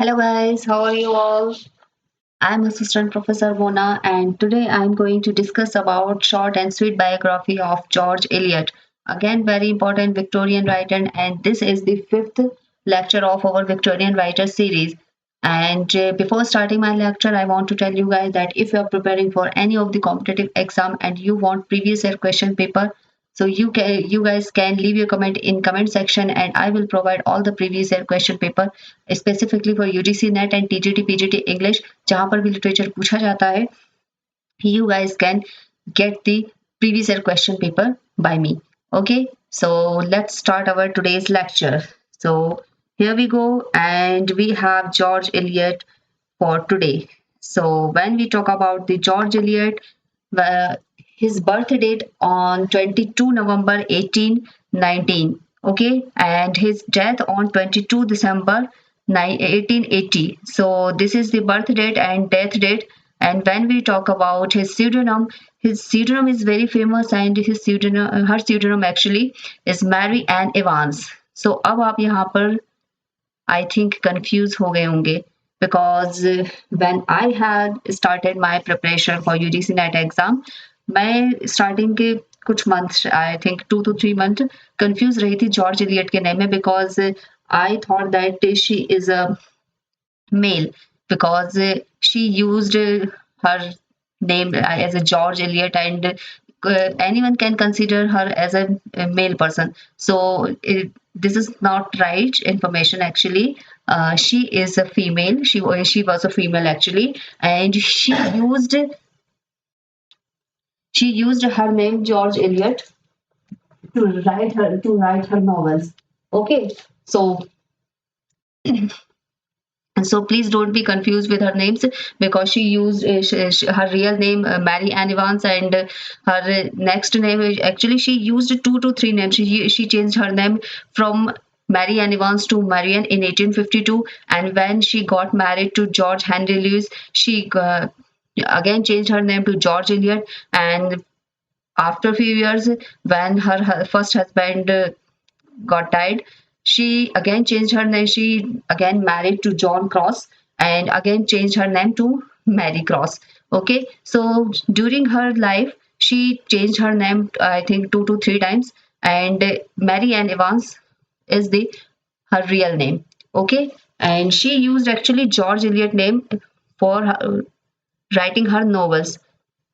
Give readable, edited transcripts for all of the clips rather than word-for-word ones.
Hello guys, how are you all? I'm Assistant Professor Mona and today I'm going to discuss about short and sweet biography of George Eliot. Again, very important Victorian writer and this is the fifth lecture of our Victorian writer series. And before starting my lecture, I want to tell you guys that if you are preparing for any of the competitive exam and you want previous year question paper, so you guys can leave your comment in comment section and I will provide all the previous year question paper specifically for UGC NET and TGT PGT English जहाँ पर भी literature पूछा जाता है you guys can get the previous year question paper by me. Okay, so let's start our today's lecture. So here we go, and we have George Eliot for today. So when we talk about the George Eliot, uh, his birth date on 22 November 1819. Okay, and his death on 22 December 1880. So this is the birth date and death date. And when we talk about his pseudonym is very famous, and his pseudonym, her pseudonym actually is Mary Ann Evans. So अब आप यहाँ पर I think confused हो गए होंगे because when I had started my preparation for UGC NET exam, मैं starting के कुछ months I think 2 to 3 months confused रही थी जॉर्ज एलियट के name में because I thought that she is a male because she used her name as a George Eliot, and anyone can consider her as a male person. So this is not right information actually. She is a female. She was a female actually, and she used her name George Eliot to write her novels. Okay, so and so please don't be confused with her names because she used her real name Mary Ann Evans, and her next name actually she used 2 to 3 names. She changed her name from Mary Ann Evans to Marianne in 1852, and when she got married to George Henry Lewis, she again changed her name to George Eliot. And after a few years, when her first husband got died, she again changed her name. She again married to John Cross and again changed her name to Mary Cross. Okay, so during her life, she changed her name I think 2 to 3 times, and Mary Ann Evans is the her real name. Okay, and she used actually George Eliot name for writing her novels.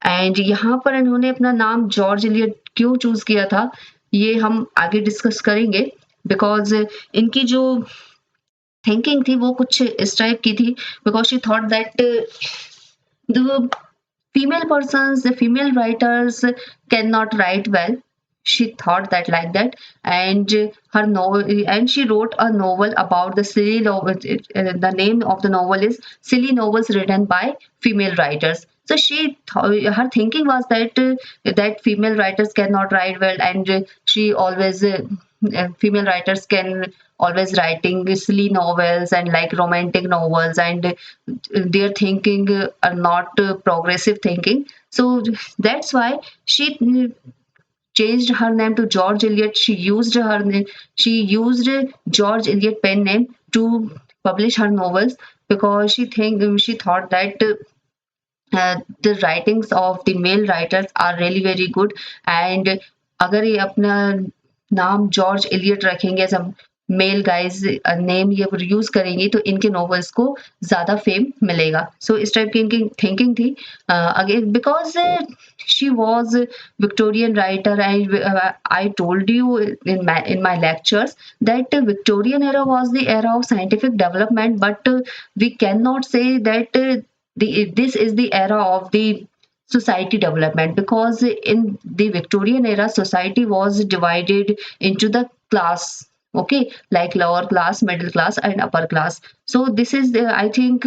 And यहाँ पर इन्होंने अपना नाम George Elliott क्यों choose किया था ये हम आगे डिस्कस करेंगे बिकॉज इनकी जो थिंकिंग थी वो कुछ इस टाइप की थी because she thought that the female persons, the female writers cannot write well. She thought that like that, and her novel, and she wrote a novel about the silly novel. The name of the novel is Silly Novels Written by Female Writers. So her thinking was that that female writers cannot write well, and she always female writers can always writing silly novels and like romantic novels, and their thinking are not progressive thinking. So that's why she changed her name to George Eliot. She used George Eliot pen name to publish her novels because she thought that the writings of the male writers are really very good, and अगर ये अपना नाम George Eliot रखेंगे as a male guy's name ये use करेंगी तो इनके novels को ज्यादा फेम मिलेगा. सो इस टाइप की इनकी थिंकिंग थी again because she was a Victorian writer. I told you in my lectures that the Victorian era was the era of scientific development, but we cannot say that this is the era of the society development because in the Victorian era society was divided into the class, okay, like lower class, middle class and upper class. So this is I think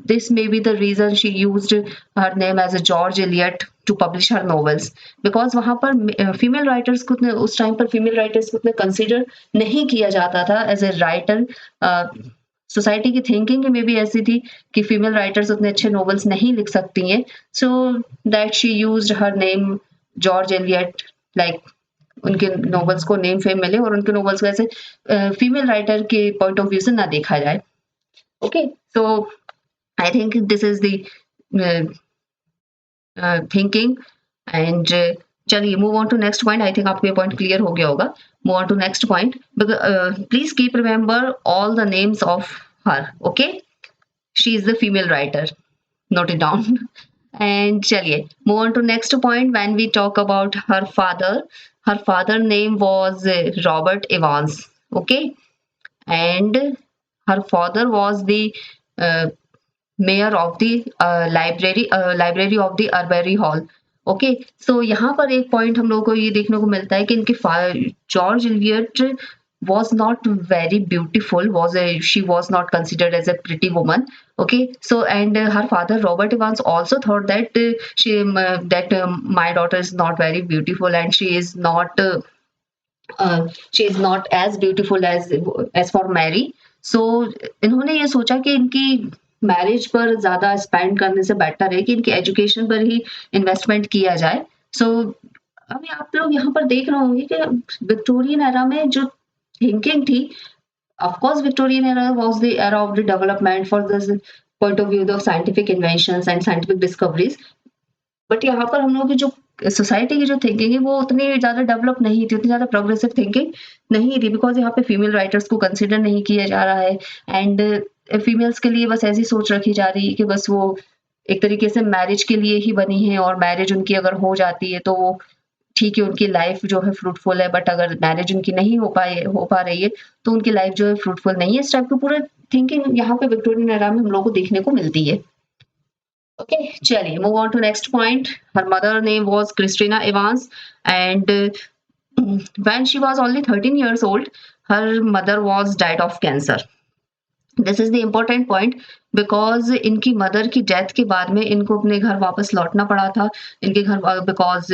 this may be the reason she used her name as a George Eliot to publish her novels because वहां पर female writers को उतने उस time पर female writers को उतने consider नहीं किया जाता था एज ए राइटर. सोसाइटी की थिंकिंग में भी ऐसी थी कि फीमेल राइटर्स उतने अच्छे नॉवेल्स नहीं लिख सकती हैं. So that she used her name George Eliot like उनके नॉवेल्स को नेम फेम मिले और उनके नॉवेल्स को ऐसे फीमेल राइटर के पॉइंट ऑफ व्यू से ना देखा जाए. Okay, so I think this is the uh, thinking. And चलिए move on to next point. I think आपको ये पॉइंट क्लियर हो गया होगा. Move on to next point. Please keep remember all the names of her. Okay, she is the female writer. Note it down. And chaliye move on to next point. When we talk about her father name was Robert Evans. Okay, and her father was the uh, mayor of the library of the Arbery Hall. Okay, so यहाँ पर एक point हम लोगों को ये देखने को मिलता है कि इनके George Eliot was not very beautiful, she was not considered as a pretty woman. Okay, so and her father Robert Evans also thought that my daughter is not very beautiful, and she is not as beautiful as for Mary. So इन्होंने ये सोचा कि इनकी marriage पर ज्यादा spend करने से better है कि इनकी एजुकेशन पर ही इन्वेस्टमेंट किया जाए. सो अभी आप लोग यहाँ पर देख रहे होंगे कि विक्टोरियन एरा में जो थिंकिंग थी, of course Victorian era was the era of the development for this point of view of scientific inventions and scientific discoveries. But यहाँ पर हम लोग की जो सोसाइटी की जो थिंकिंग है वो उतनी ज़्यादा डेवलप नहीं थी, उतनी ज़्यादा प्रोग्रेसिव थिंकिंग नहीं थी, बिकॉज यहाँ पे फीमेल राइटर्स को कंसिडर नहीं किया जा रहा है. एंड फीमेल्स के लिए बस ऐसी सोच रखी जा रही है कि बस वो एक तरीके से मैरिज के लिए ही बनी है, और मैरिज उनकी अगर हो जाती है तो वो ठीक है, उनकी लाइफ जो है फ्रूटफुल है. बट अगर मैरिज उनकी नहीं हो पा रही है तो उनकी लाइफ जो है फ्रूटफुल नहीं है. इस टाइप की पूरा थिंकिंग यहाँ पे विक्टोरियन एरा में हम लोग को देखने को मिलती है. Okay, chaliye move on to next point. Her mother name was Christina Evans, and when she was only 13 years old, her mother was died of cancer. This is the important point, because इनकी mother की death के बाद में इनको अपने घर वापस लौटना पड़ा था. इनके घर, because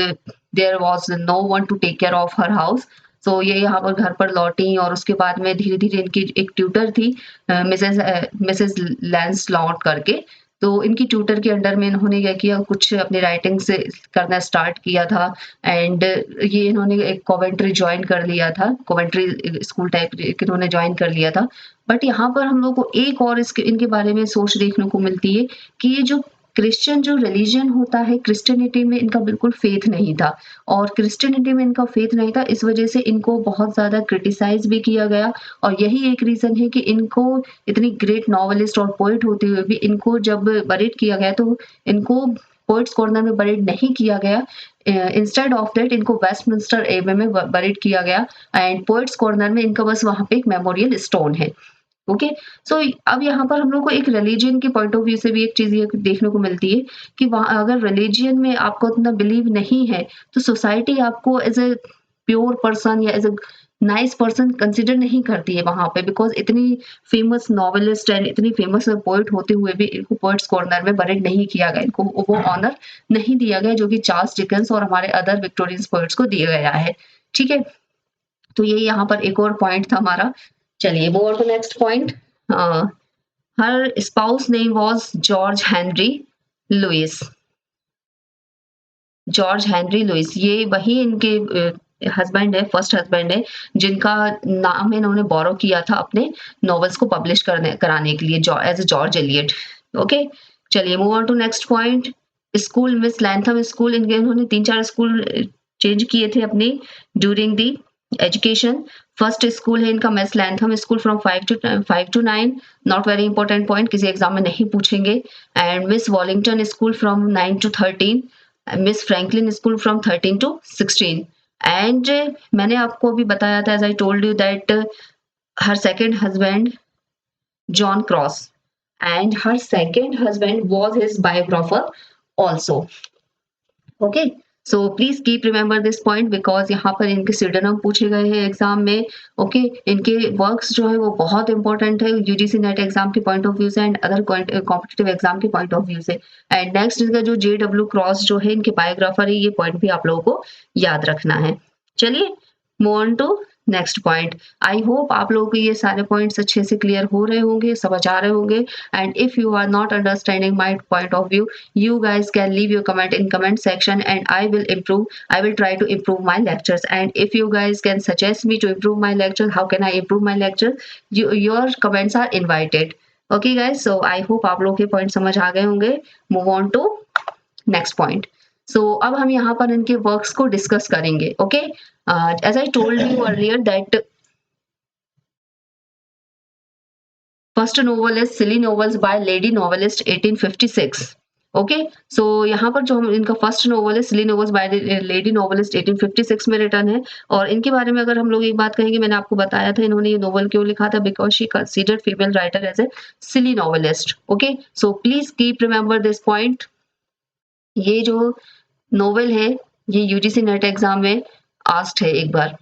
there was no one to take care of her house. So ये यहाँ पर घर पर लौटी, और उसके बाद में धीरे धीरे इनकी एक ट्यूटर थी, मिसेस लैंस लॉट करके. तो इनकी ट्यूटर के अंडर में इन्होंने क्या किया, कुछ अपनी राइटिंग से करना स्टार्ट किया था. एंड ये इन्होंने एक कॉवेंट्री ज्वाइन कर लिया था, कॉवेंट्री स्कूल टाइप इन्होंने ज्वाइन कर लिया था. बट यहाँ पर हम लोग को एक और इनके बारे में सोच देखने को मिलती है कि ये जो क्रिश्चियन जो रिलीजन होता है, क्रिश्चियनिटी में इनका बिल्कुल फेथ नहीं था. और क्रिश्चियनिटी में इनका फेथ नहीं था, इस वजह से इनको बहुत ज़्यादा क्रिटिसाइज भी किया गया. और यही एक रीज़न है कि इनको इतनी ग्रेट नॉवेलिस्ट और पोइट होते हुए भी इनको जब बरेड किया गया तो इनको पोइट्स कॉर्नर में बरेड नहीं किया गया. इंस्टेड ऑफ दैट इनको वेस्टमिंस्टर एबे में बरेड किया गया, एंड पोइट्स कॉर्नर में इनका बस वहाँ पे एक मेमोरियल स्टोन है. ओके, सो अब यहाँ पर हम लोग को एक रिलीजन के पॉइंट ऑफ व्यू से भी एक चीज ये देखने को मिलती है कि वहाँ अगर रिलीजन में आपको उतना बिलीव नहीं है तो सोसाइटी आपको एज ए प्योर पर्सन या as a nice person consider नहीं करती है वहां पे, बिकॉज इतनी फेमस नॉवेलिस्ट एंड इतनी फेमस पोइट होते हुए भी इनको पोइट्स कॉर्नर में बरेड नहीं किया गया, इनको वो ऑनर नहीं दिया गया जो कि चार्ल्स डिकेंस और हमारे अदर विक्टोरियन पोइट्स को दिया गया है. ठीक है, तो ये यहाँ पर एक और पॉइंट था हमारा. चलिए move on to next point. Her spouse name was George Henry Lewis. George Henry Lewis ये वही इनके हस्बैंड है, फर्स्ट हस्बैंड है, जिनका नाम इन्होंने बोरो किया था अपने नॉवेल्स को पब्लिश कराने के लिए as a George Eliot. Okay, चलिए move on to next point. School Miss Lantham school, इन्होंने 3-4 स्कूल चेंज किए थे अपने during the education. First school है इनका Miss Lantham school from 5 to 9, not very important point, किसी एग्जाम में नहीं पूछेंगे. And Miss Wallington school from 9 to 13, Miss Franklin school from 13 to 16. And मैंने आपको अभी बताया था, as I told you that her second husband John Cross, and her second husband was his biographer also. Okay, so please keep remember this point because यहाँ पर इनके सिडोनम पूछे गए हैं एग्जाम में. ओके, इनके वर्क्स जो है वो बहुत इंपॉर्टेंट है यूजीसी नेट एग्जाम के पॉइंट ऑफ व्यू से एंड अदर कॉम्पिटिटिव एग्जाम के पॉइंट ऑफ व्यू से. एंड नेक्स्ट इनका जो JW क्रॉस जो है इनके बायोग्राफर है, ये पॉइंट भी आप लोगों को याद रखना है. चलिए move on to next point. I hope आप लोगों को ये सारे पॉइंट्स अच्छे से क्लियर हो रहे होंगे, समझ आ रहे होंगे. And if you are not understanding my point of view, you guys can leave your comment in comment section and I will try to improve my lectures. And if you guys can suggest me to improve my lecture, how can I improve my lecture, your comments are invited. Okay guys, so I hope आप लोग के point समझ आ गए होंगे. Move on to next point. So अब हम यहाँ पर इनके वर्क्स को डिस्कस करेंगे. Okay, as I told you earlier that first novel is silly novels by lady novelist 1856. Okay, so यहाँ पर जो हम इनका फर्स्ट नोवेल है silly novels by lady novelist 1856 में रिटर्न है. और इनके बारे में अगर हम लोग एक बात कहेंगे, मैंने आपको बताया था इन्होंने ये नोवेल क्यों लिखा था, because she considered female writer as a silly novelist. Okay, so please keep remember this point. ये जो नोवेल है ये यूजीसी नेट एग्जाम में आस्क्ड है एक बार.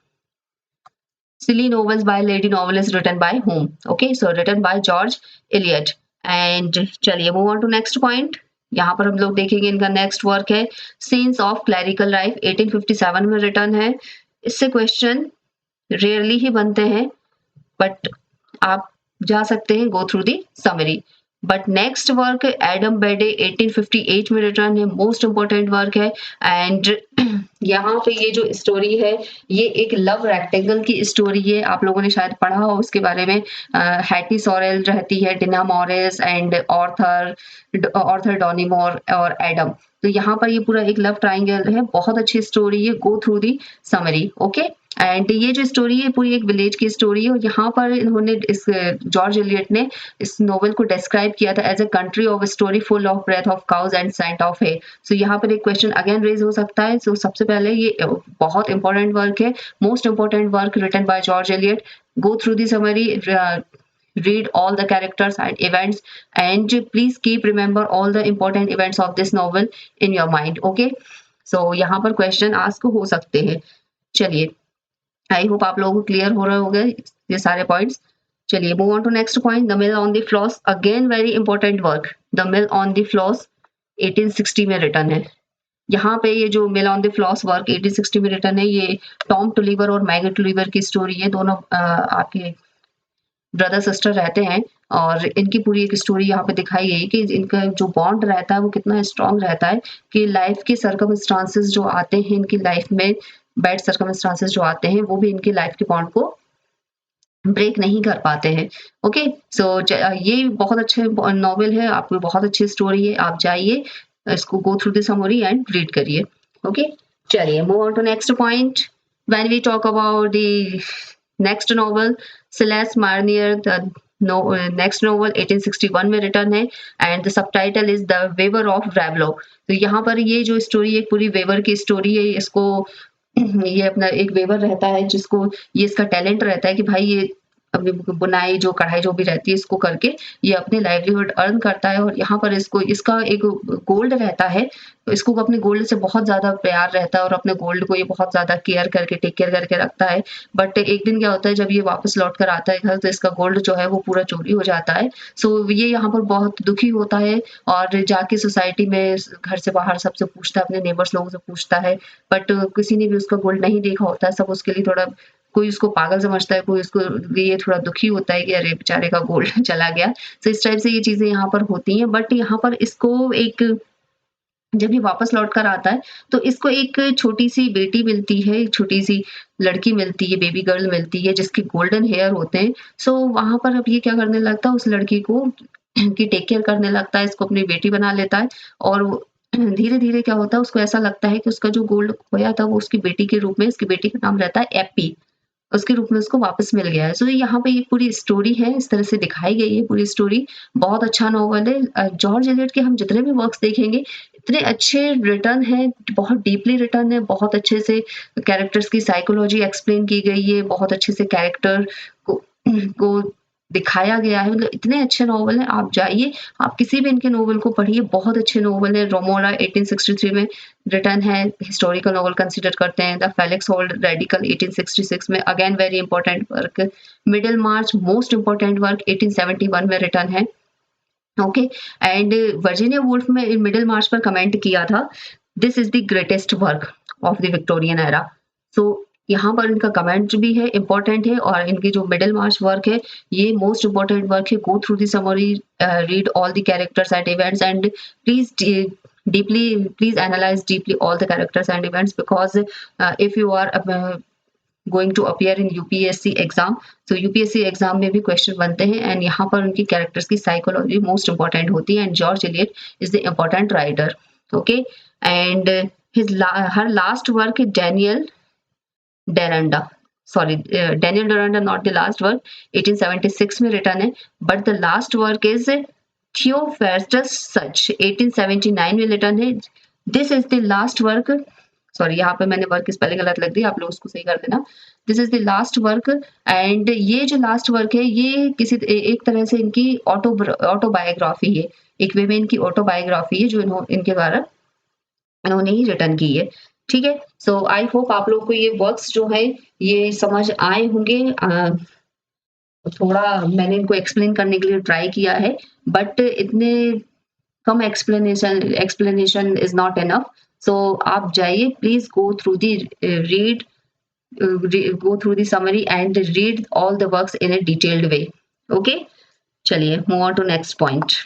Silly novels by lady novelist written by whom? Okay, so written by George Eliot. And चलिए move on to next point. यहाँ पर हम लोग देखेंगे इनका नेक्स्ट वर्क है सीन्स ऑफ क्लैरिकल लाइफ 1857 में रिटर्न है. इससे क्वेश्चन रेयरली ही बनते हैं, बट आप जा सकते हैं go through the summary. But next work Adam Bede 1858 में रिटर्न है, मोस्ट इंपॉर्टेंट वर्क है. एंड यहाँ पे ये जो स्टोरी है ये एक लव रेक्टेंगल की स्टोरी है. आप लोगों ने शायद पढ़ा हो उसके बारे में. हैटी सॉरेल रहती है, डिना मॉरिस एंड ऑर्थर डॉनीमोर और एडम. तो यहाँ पर ये पूरा एक लव ट्राइंगल है, बहुत अच्छी स्टोरी है. गो through the summary. Okay, and ये जो स्टोरी है पूरी एक विलेज की स्टोरी है. और यहाँ पर इन्होंने इस जॉर्ज एलियट ने इस नोवेल को डिस्क्राइब किया था as a country of story full of breath of cows and scent of है. सो यहाँ पर एक क्वेश्चन अगेन रेज हो सकता है. सो सबसे पहले ये बहुत इंपॉर्टेंट वर्क है, most important work written by George Eliot. Go through the summary, read all the characters and events, and please keep remember all the important events of this novel in your mind. Okay, so यहाँ पर question ask हो सकते हैं. चलिए, आई hope आप लोगों को clear हो रहे होंगे ये सारे पॉइंट्स. चलिए move on to next point. The mill on the floss, again very important work. The mill on the floss 1860 में रिटर्न है. यहाँ पे ये जो mill on the floss work 1860 में रिटर्न है, ये टॉम टुलिवर और मैगी टुलिवर की स्टोरी है. दोनों आपके ब्रदर सिस्टर रहते हैं और इनकी पूरी एक स्टोरी यहाँ पे दिखाई गई कि इनका जो बॉन्ड रहता है वो कितना स्ट्रांग रहता है कि लाइफ के सर्कमस्टांसेस जो आते हैं इनकी लाइफ में, बैड सर्कमस्टांसेस जो आते हैं वो भी इनकी लाइफ के बॉन्ड को ब्रेक नहीं कर पाते हैं. ओके, सो ये बहुत अच्छे नॉवेल है, आपको बहुत अच्छी स्टोरी है. आप जाइए इसको go through the summary and read करिए. ओके, चलिए move on to next point. When we talk about the next novel Celeste Marnier, the next novel 1861 में रिटर्न है and the subtitle is the weaver of Raveloe. तो यहाँ पर ये जो story एक पूरी वेवर की स्टोरी है. इसको ये अपना एक वेवर रहता है जिसको ये इसका टैलेंट रहता है कि भाई ये अपनी बुनाई जो कढ़ाई जो भी रहती है इसको करके ये अपने लाइवलीहुड अर्न करता है. और यहाँ पर इसको इसका एक गोल्ड रहता है, तो इसको अपने गोल्ड से बहुत ज्यादा प्यार रहता है और अपने गोल्ड को ये बहुत ज्यादा केयर करके टेक केयर करके रखता है. बट एक दिन क्या होता है जब ये वापस लौट कर आता है घर तो इसका गोल्ड जो है वो पूरा चोरी हो जाता है. सो ये यहाँ पर बहुत दुखी होता है और जाके सोसाइटी में घर से बाहर सबसे पूछता है, अपने नेबर्स लोगों से पूछता है, बट किसी ने भी उसका गोल्ड नहीं देखा होता है. सब उसके लिए थोड़ा, कोई उसको पागल समझता है, कोई उसको लिए थोड़ा दुखी होता है कि अरे बेचारे का गोल्ड चला गया. तो इस टाइप से ये चीजें यहाँ पर होती हैं. बट यहाँ पर इसको एक जब ये वापस लौट कर आता है तो इसको एक छोटी सी बेटी मिलती है, एक छोटी सी लड़की मिलती है, बेबी गर्ल मिलती है जिसके गोल्डन हेयर होते हैं. सो वहां पर अब ये क्या करने लगता है, उस लड़की को की टेक केयर करने लगता है, इसको अपनी बेटी बना लेता है. और धीरे धीरे क्या होता है, उसको ऐसा लगता है कि उसका जो गोल्ड खोया था वो उसकी बेटी के रूप में, उसकी बेटी का नाम रहता है एप्पी, उसके रूप में उसको वापस मिल गया है. सो यहाँ पे ये पूरी स्टोरी है, इस तरह से दिखाई गई है पूरी स्टोरी. बहुत अच्छा नॉवल है. जॉर्ज एलियट के हम जितने भी वर्क्स देखेंगे इतने अच्छे रिटर्न है, बहुत डीपली रिटर्न है, बहुत अच्छे से कैरेक्टर्स की साइकोलॉजी एक्सप्लेन की गई है, बहुत अच्छे से कैरेक्टर को दिखाया गया है. मतलब इतने अच्छे नॉवल हैं, आप जाइए, आप किसी भी इनके नॉवल को पढ़िए, बहुत अच्छे नॉवल है. रोमोरा 1863 में रिटर्न है, हिस्टोरिकल नॉवल कंसिडर करते हैं. द फेलिक्स होल्ड रेडिकल 1866 में, again very important work. Middlemarch most important work 1871 में रिटर्न है. ओके, एंड वर्जीनिया वुल्फ में मिडिल मार्च पर कमेंट किया था, this is the greatest work of the Victorian era. So यहाँ पर इनका कमेंट भी है, इंपॉर्टेंट है. और इनकी जो मिडिल मार्च वर्क है ये मोस्ट इंपॉर्टेंट वर्क है. गो through the summary, read all the characters and events, and please please analyze deeply all the characters and events, because if you are going to appear in UPSC exam. So UPSC exam में भी question बनते हैं and यहाँ पर उनकी characters की psychology most important होती है and George Eliot is the important writer. Okay and her last work is Deronda. Sorry, Daniel Deronda, not the last work. 1876 में written है, but the last work is Theophrastus Such. 1879 में written है. This is the last work. Sorry यहाँ पे मैंने work की spelling गलत लग दी, आप लोग उसको सही कर देना. This is the last work and ये जो लास्ट वर्क है ये किसी एक तरह से इनकी ऑटोबायोग्राफी है, एक वे में इनकी ऑटोबायोग्राफी है जो इनके द्वारा इन्होंने ही रिटर्न की है. ठीक है, सो आई होप आप लोग को ये वर्क्स जो है ये समझ आए होंगे. थोड़ा मैंने इनको एक्सप्लेन करने के लिए ट्राई किया है बट इतने कम एक्सप्लेनेशन इज नॉट इनफ. सो आप जाइए please go through the read go through the summary and read all the works in a detailed way. Okay, चलिए move on to next point.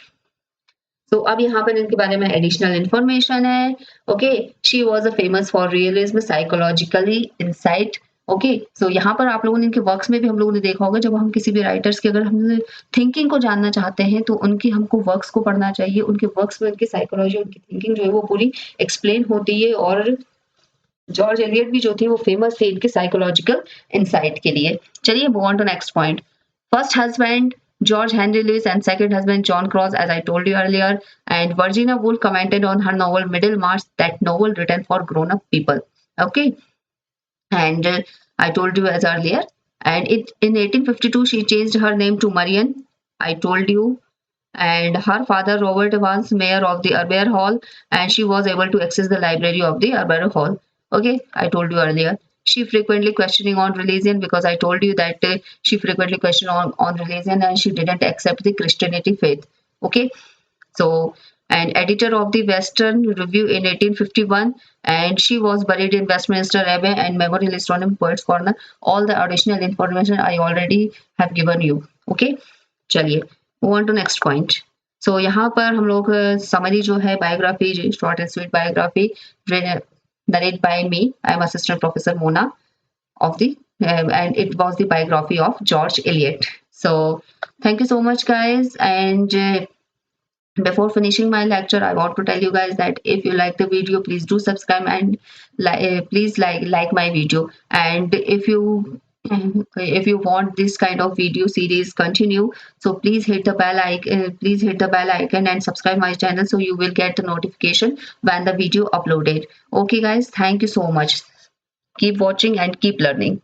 So अब यहाँ पर इनके बारे में एडिशनल इंफॉर्मेशन है. Okay, she was a famous for realism, psychologically insight. Okay, so यहाँ पर आप लोगों ने इनके वर्क्स में भी हम लोगों ने देखा होगा, जब हम किसी भी राइटर्स की अगर हम थिंकिंग को जानना चाहते हैं तो उनकी हमको वर्क्स को पढ़ना चाहिए. उनके वर्क्स में उनकी साइकोलॉजी, उनकी थिंकिंग जो है वो पूरी एक्सप्लेन होती है. और जॉर्ज एलियट भी जो थे वो फेमस थे इनके साइकोलॉजिकल इंसाइट के लिए. चलिए move on to next point. First husband George Henry Lewis and second husband John Cross, as I told you earlier, and Virginia Woolf commented on her novel Middlemarch, that novel written for grown-up people. Okay, and I told you as earlier, and in 1852 she changed her name to Marian. I told you, and her father Robert was mayor of the Arbour Hall, and she was able to access the library of the Arbour Hall. Okay, I told you earlier. She frequently questioning on religion, because I told you that she frequently questioned on religion and she didn't accept the Christianity faith. Okay, so an editor of the Western Review in 1851, and she was buried in Westminster Abbey and Memorial Stone in Poets Corner. All the additional information I already have given you. Okay, चलिए move on to next point. So यहाँ पर हम लोग summary जो है biography, short and sweet biography narrated by me. I am Assistant Professor Mona of the and it was the biography of George Eliot. So thank you so much guys, and before finishing my lecture I want to tell you guys that if you like the video, please do subscribe and please like my video. And if you want this kind of video series continue, so please hit the bell icon and subscribe my channel, so you will get the notification when the video uploaded. Okay guys, thank you so much. Keep watching and keep learning.